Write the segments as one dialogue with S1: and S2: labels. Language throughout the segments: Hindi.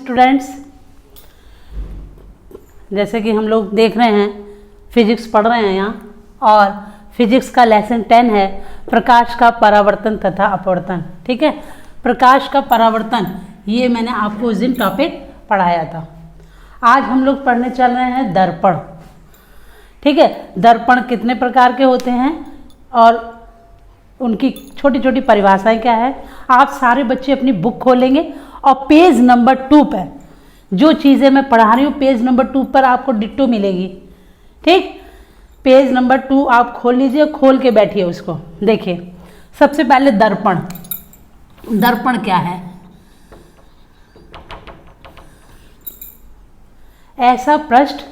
S1: स्टूडेंट्स, जैसे कि हम लोग देख रहे हैं फिजिक्स पढ़ रहे हैं यहाँ, और फिजिक्स का लेसन 10 है प्रकाश का परावर्तन तथा अपवर्तन। ठीक है, प्रकाश का परावर्तन ये मैंने आपको उस दिन टॉपिक पढ़ाया था। आज हम लोग पढ़ने चल रहे हैं दर्पण। ठीक है, दर्पण कितने प्रकार के होते हैं और उनकी छोटी छोटी परिभाषाएं क्या है। आप सारे बच्चे अपनी बुक खोलेंगे और पेज नंबर 2 पर जो चीज़ें मैं पढ़ा रही हूँ पेज नंबर 2 पर आपको डिट्टो मिलेगी। ठीक, पेज नंबर 2 आप खोल लीजिए, खोल के बैठिए उसको। देखिए, सबसे पहले दर्पण। दर्पण क्या है? ऐसा पृष्ठ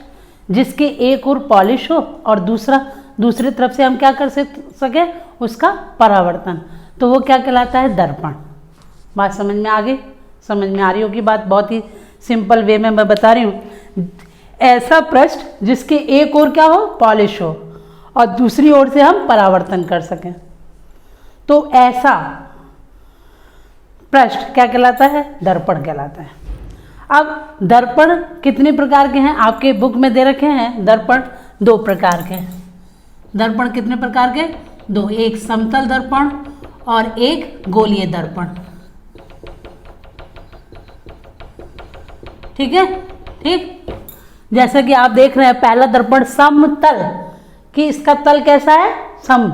S1: जिसके एक ओर पॉलिश हो और दूसरी तरफ से हम क्या कर सके, उसका परावर्तन, तो वो क्या कहलाता है? दर्पण। बात समझ में आ गई? समझ में आ रही होगी बात, बहुत ही सिंपल वे में मैं बता रही हूँ। ऐसा पृष्ठ जिसके एक ओर क्या हो, पॉलिश हो, और दूसरी ओर से हम परावर्तन कर सकें, तो ऐसा पृष्ठ क्या कहलाता है? दर्पण कहलाता है। अब दर्पण कितने प्रकार के हैं? आपके बुक में दे रखे हैं दर्पण 2 प्रकार के। दर्पण कितने प्रकार के? 2, एक समतल दर्पण और एक गोलीय दर्पण। ठीक है, ठीक, जैसा कि आप देख रहे हैं पहला दर्पण समतल, कि इसका तल कैसा है? सम।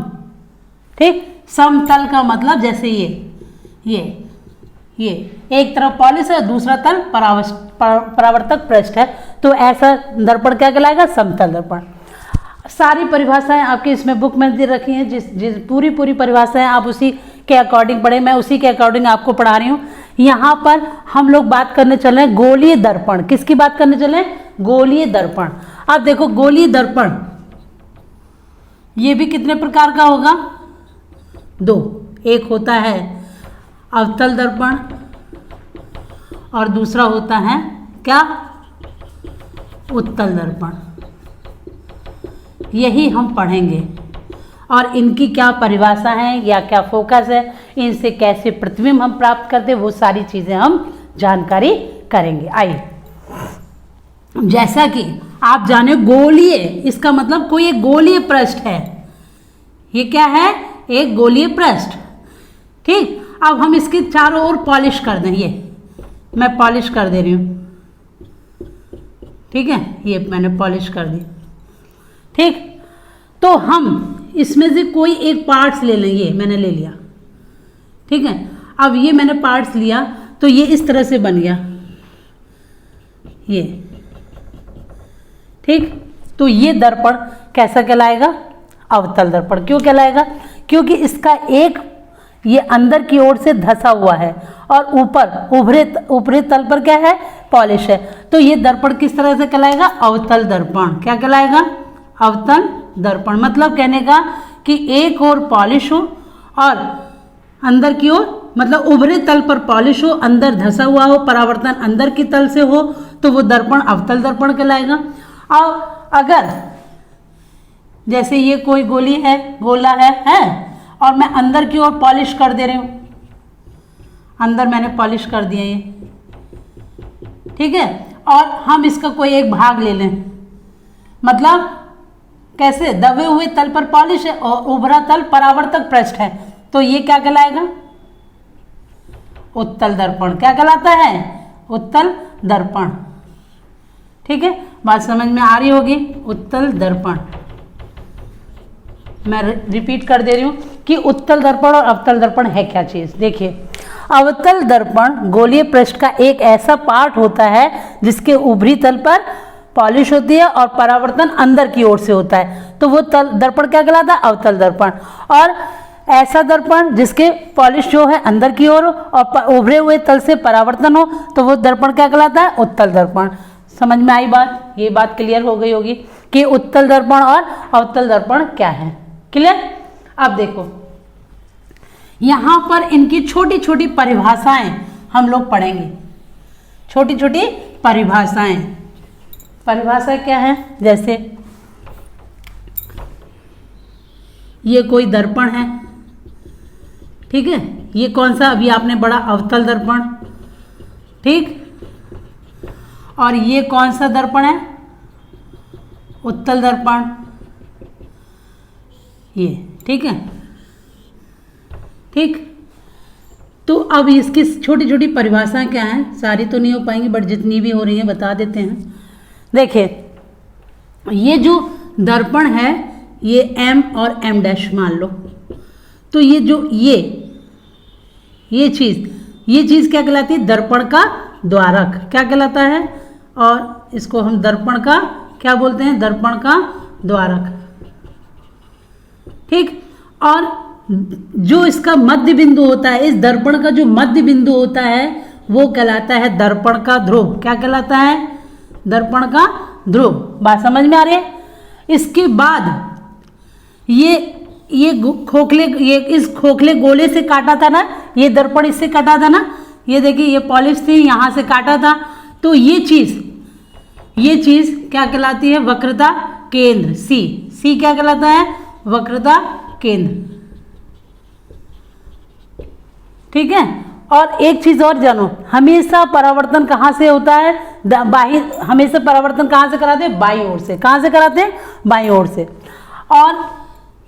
S1: ठीक, समतल का मतलब जैसे ये एक तरफ पॉलिश है, दूसरा तल परावर्तक पृष्ठ है, तो ऐसा दर्पण क्या कहलाएगा? समतल दर्पण। सारी परिभाषाएं आपकी इसमें बुक में दे रखी हैं, जिस पूरी परिभाषाएं आप उसी के अकॉर्डिंग पढ़े, मैं उसी के अकॉर्डिंग आपको पढ़ा रही हूँ। यहाँ पर हम लोग बात करने चले हैं गोलीय दर्पण। किसकी बात करने चले? गोलीय दर्पण। आप देखो, गोलीय दर्पण ये भी कितने प्रकार का होगा? 2, एक होता है अवतल दर्पण और दूसरा होता है क्या? उत्तल दर्पण। यही हम पढ़ेंगे, और इनकी क्या परिभाषा है या क्या फोकस है, इनसे कैसे प्रतिबिंब हम प्राप्त करते, वो सारी चीज़ें हम जानकारी करेंगे। आइए, जैसा कि आप जाने गोलीय, इसका मतलब कोई एक गोलीय पृष्ठ है। ये क्या है? एक गोलीय पृष्ठ। ठीक, अब हम इसके चारों ओर पॉलिश कर दें। ये मैं पॉलिश कर दे रही हूँ। ठीक है, ये मैंने पॉलिश कर दी। ठीक, तो हम इसमें से कोई एक पार्ट्स ले लें। ये मैंने ले लिया। ठीक है, अब ये मैंने पार्ट्स लिया तो ये इस तरह से बन गया ये। ठीक, तो ये दर्पण कैसा कहलाएगा? अवतल दर्पण। क्यों कहलाएगा? क्योंकि इसका एक ये अंदर की ओर से धंसा हुआ है और ऊपर ऊपरी तल पर क्या है? पॉलिश है, तो ये दर्पण किस तरह से कहलाएगा? अवतल दर्पण। क्या कहलाएगा? अवतल दर्पण। मतलब कहने का कि एक ओर पॉलिश हो और अंदर की ओर, मतलब ऊपरी तल पर पॉलिश हो, अंदर धंसा हुआ हो, परावर्तन अंदर की तल से हो, तो वो दर्पण अवतल दर्पण कहलाएगा। और अगर जैसे ये कोई गोली है, गोला है और मैं अंदर की ओर पॉलिश कर दे रही हूँ, अंदर मैंने पॉलिश कर दिया ये। ठीक है, और हम इसका कोई एक भाग ले लें, मतलब कैसे? दबे हुए तल पर पॉलिश है और उभरा तल परावर्तक पृष्ठ है, तो ये क्या कहलाएगा? उत्तल दर्पण। क्या कहलाता है? उत्तल दर्पण। ठीक है, बात समझ में आ रही होगी? उत्तल दर्पण। मैं रिपीट कर दे रही हूँ कि उत्तल दर्पण और अवतल दर्पण है क्या चीज़। देखिए, अवतल दर्पण गोलीय पृष्ठ का एक ऐसा पार्ट होता है जिसके ऊपरी तल पर पॉलिश होती है और परावर्तन अंदर की ओर से होता है, तो वो दर्पण क्या कहलाता है? अवतल दर्पण। और ऐसा दर्पण जिसके पॉलिश जो है अंदर की ओर और उभरे हुए तल से परावर्तन हो, तो वो दर्पण क्या कहलाता है? उत्तल दर्पण। समझ में आई बात? ये बात क्लियर हो गई होगी कि उत्तल दर्पण और अवतल दर्पण क्या है। क्लियर? अब देखो, यहाँ पर इनकी छोटी छोटी परिभाषाएं हम लोग पढ़ेंगे। छोटी छोटी परिभाषाएं। परिभाषा क्या है? जैसे ये कोई दर्पण है, ठीक है, ये कौन सा? अभी आपने पढ़ा अवतल दर्पण। ठीक, और ये कौन सा दर्पण है? उत्तल दर्पण, ये, ठीक है। ठीक, तो अब इसकी छोटी छोटी परिभाषाएं क्या हैं, सारी तो नहीं हो पाएंगी बट जितनी भी हो रही हैं बता देते हैं। देखिए, ये जो दर्पण है ये M और M' मान लो, तो ये जो ये चीज़ क्या कहलाती है? दर्पण का द्वारक क्या कहलाता है? और इसको हम दर्पण का क्या बोलते हैं? दर्पण का द्वारक, ठीक। और जो इसका मध्य बिंदु होता है, इस दर्पण का जो मध्य बिंदु होता है वो कहलाता है दर्पण का ध्रुव। क्या कहलाता है? दर्पण का ध्रुव। बात समझ में आ रही है? इसके बाद ये इस खोखले गोले से काटा था ना, ये दर्पण इससे काटा था ना, ये देखिए ये पॉलिश थी, यहाँ से काटा था, तो ये चीज क्या कहलाती है? वक्रता केंद्र, सी क्या कहलाता है? वक्रता केंद्र, ठीक है। और एक चीज और जानो, हमेशा परावर्तन कहाँ से होता है? हमेशा परावर्तन कहाँ से कराते हैं? बाईं ओर से। कहाँ से कराते हैं? बाईं ओर से। और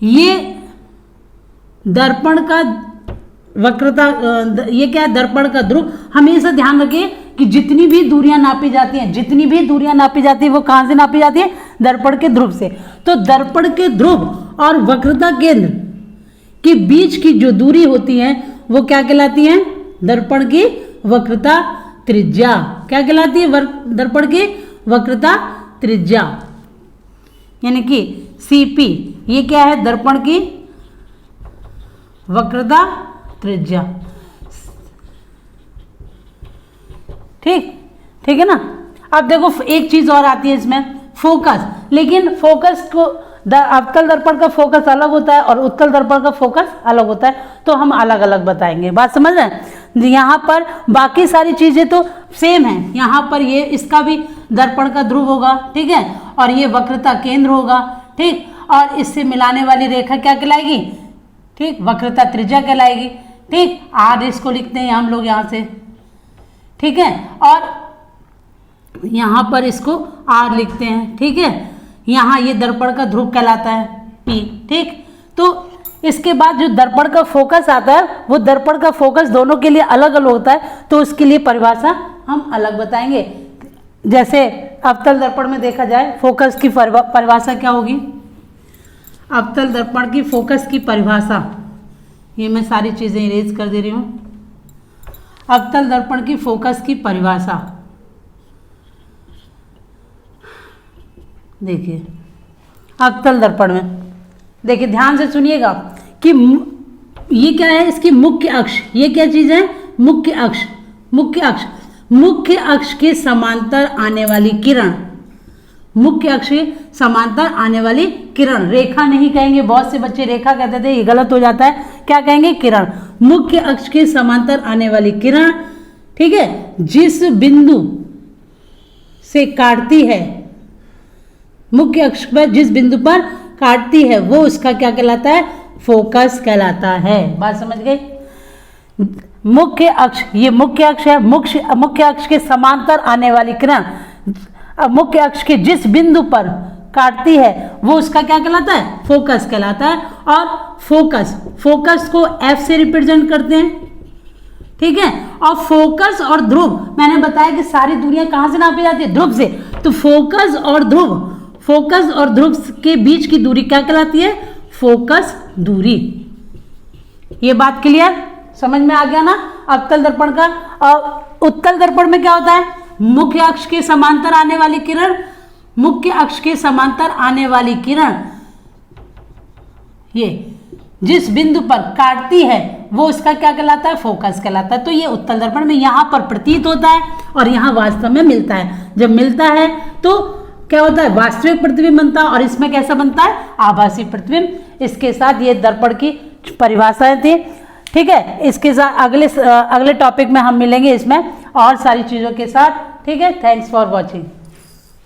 S1: ये दर्पण का वक्रता, ये क्या है? दर्पण का ध्रुव। हमेशा ध्यान रखिए कि जितनी भी दूरियां नापी जाती हैं वो कहाँ से नापी जाती है? दर्पण के ध्रुव से। तो दर्पण के ध्रुव और वक्रता केंद्र के बीच की जो दूरी होती है वो क्या कहलाती है? दर्पण की वक्रता त्रिज्या। क्या कहलाती है? दर्पण की वक्रता त्रिज्या, यानी कि CP। ये क्या है? दर्पण की वक्रता त्रिज्या, ठीक है ना। अब देखो एक चीज और आती है इसमें, फोकस। लेकिन फोकस को अवतल दर्पण का फोकस अलग होता है और उत्तल दर्पण का फोकस अलग होता है, तो हम अलग अलग बताएंगे। बात समझ रहे हैं? यहाँ पर बाकी सारी चीजें तो सेम है। यहाँ पर ये इसका भी दर्पण का ध्रुव होगा, ठीक है, और ये वक्रता केंद्र होगा, ठीक। और इससे मिलाने वाली रेखा क्या कहलाएगी? ठीक, वक्रता त्रिज्या कहलाएगी, ठीक। R इसको लिखते हैं हम लोग यहाँ से, ठीक है, और यहाँ पर इसको R लिखते हैं, ठीक है। यहाँ ये दर्पण का ध्रुव कहलाता है P, ठीक। तो इसके बाद जो दर्पण का फोकस आता है वो दर्पण का फोकस दोनों के लिए अलग अलग होता है, तो उसके लिए परिभाषा हम अलग बताएंगे। जैसे अवतल दर्पण में देखा जाए फोकस की परिभाषा क्या होगी? अवतल दर्पण की फोकस की परिभाषा, ये मैं सारी चीजें इरेज कर दे रही हूँ। अवतल दर्पण की फोकस की परिभाषा देखिए, अवतल दर्पण में देखिए ध्यान से सुनिएगा कि ये क्या है? इसकी मुख्य अक्ष, ये क्या चीज है? मुख्य अक्ष। मुख्य अक्ष के समांतर आने वाली किरण, मुख्य अक्ष के समांतर आने वाली किरण, रेखा नहीं कहेंगे, बहुत से बच्चे रेखा कहते थे, ये गलत हो जाता है, क्या कहेंगे? किरण। मुख्य अक्ष के समांतर आने वाली किरण, ठीक है, जिस बिंदु से काटती है, मुख्य अक्ष पर जिस बिंदु पर काटती है वो उसका क्या कहलाता है? फोकस कहलाता है। बात समझ गए? मुख्य अक्ष, ये मुख्य अक्ष है, मुख्य अक्ष के समांतर आने वाली किरण मुख्य अक्ष के जिस बिंदु पर काटती है वो उसका क्या कहलाता है? फोकस कहलाता है। और फोकस को F से रिप्रेजेंट करते हैं, ठीक है। और फोकस और ध्रुव, मैंने बताया कि सारी दूरियां कहां से नापी जाती है? ध्रुव से। तो फोकस और ध्रुव के बीच की दूरी क्या कहलाती है? फोकस दूरी। ये बात क्लियर, समझ में आ गया ना? अवतल दर्पण का। और उत्तल दर्पण में क्या होता है? मुख्य अक्ष के समांतर आने वाली किरण, मुख्य अक्ष के समांतर आने वाली किरण ये जिस बिंदु पर काटती है वो उसका क्या कहलाता है? फोकस कहलाता है। तो ये उत्तल दर्पण में यहाँ पर प्रतीत होता है और यहाँ वास्तव में मिलता है। जब मिलता है तो क्या होता है? वास्तविक प्रतिबिंब बनता है। और इसमें कैसा बनता है? आभासी प्रतिबिंब। इसके साथ ये दर्पण की परिभाषाएं थी, ठीक है। इसके साथ अगले टॉपिक में हम मिलेंगे इसमें और सारी चीज़ों के साथ, ठीक है। Thanks for watching.